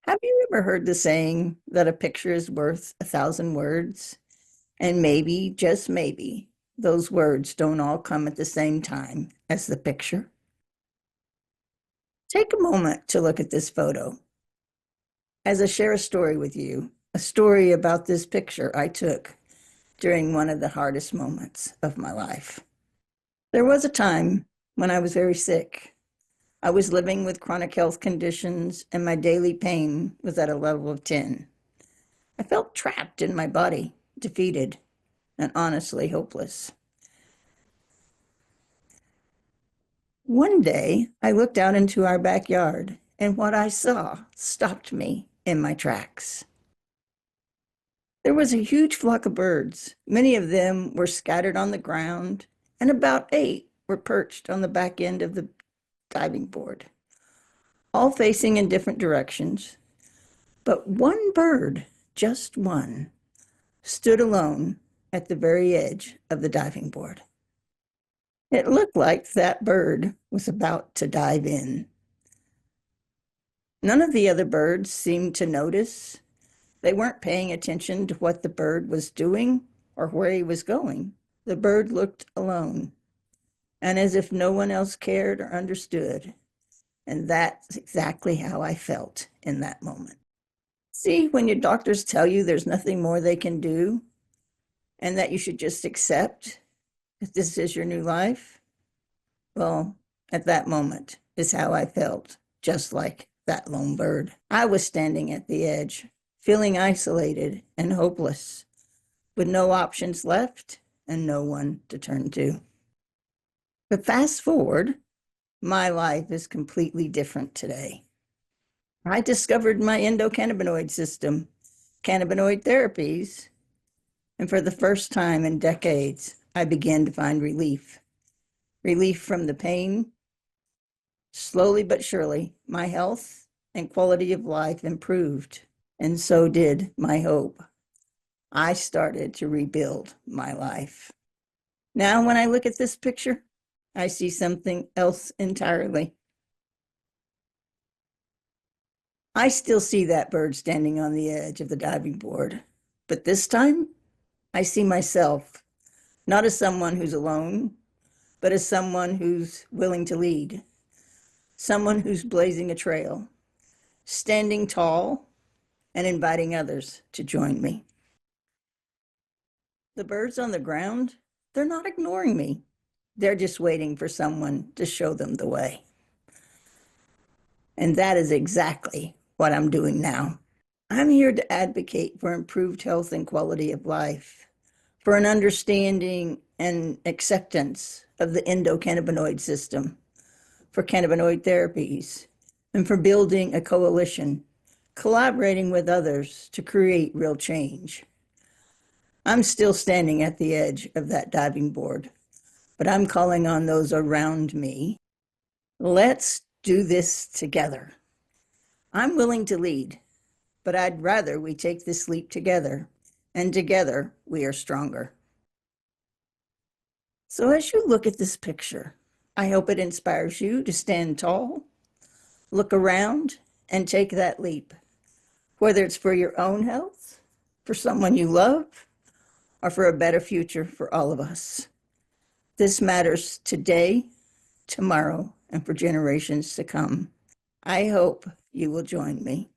Have you ever heard the saying that a picture is worth 1,000 words? And maybe, just maybe, those words don't all come at the same time as the picture. Take a moment to look at this photo as I share a story with you, a story about this picture I took during one of the hardest moments of my life. There was a time when I was very sick. I was living with chronic health conditions, and my daily pain was at a level of 10. I felt trapped in my body, defeated, and honestly hopeless. One day, I looked out into our backyard, and what I saw stopped me in my tracks. There was a huge flock of birds. Many of them were scattered on the ground, and about 8 were perched on the back end of the diving board, all facing in different directions. But one bird, just one, stood alone at the very edge of the diving board. It looked like that bird was about to dive in. None of the other birds seemed to notice. They weren't paying attention to what the bird was doing or where he was going. The bird looked alone and as if no one else cared or understood. And that's exactly how I felt in that moment. See, when your doctors tell you there's nothing more they can do and that you should just accept that this is your new life, well, at that moment is how I felt, just like that lone bird. I was standing at the edge, feeling isolated and hopeless, with no options left and no one to turn to. But fast forward, my life is completely different today. I discovered my endocannabinoid system, cannabinoid therapies, and for the first time in decades, I began to find relief. Relief from the pain. Slowly but surely, my health and quality of life improved, and so did my hope. I started to rebuild my life. Now, when I look at this picture, I see something else entirely. I still see that bird standing on the edge of the diving board, but this time I see myself not as someone who's alone, but as someone who's willing to lead, someone who's blazing a trail, standing tall and inviting others to join me. The birds on the ground, they're not ignoring me. They're just waiting for someone to show them the way. And that is exactly what I'm doing now. I'm here to advocate for improved health and quality of life, for an understanding and acceptance of the endocannabinoid system, for cannabinoid therapies, and for building a coalition, collaborating with others to create real change. I'm still standing at the edge of that diving board, but I'm calling on those around me. Let's do this together. I'm willing to lead, but I'd rather we take this leap together, and together we are stronger. So as you look at this picture, I hope it inspires you to stand tall, look around, and take that leap, whether it's for your own health, for someone you love, or for a better future for all of us. This matters today, tomorrow, and for generations to come. I hope you will join me.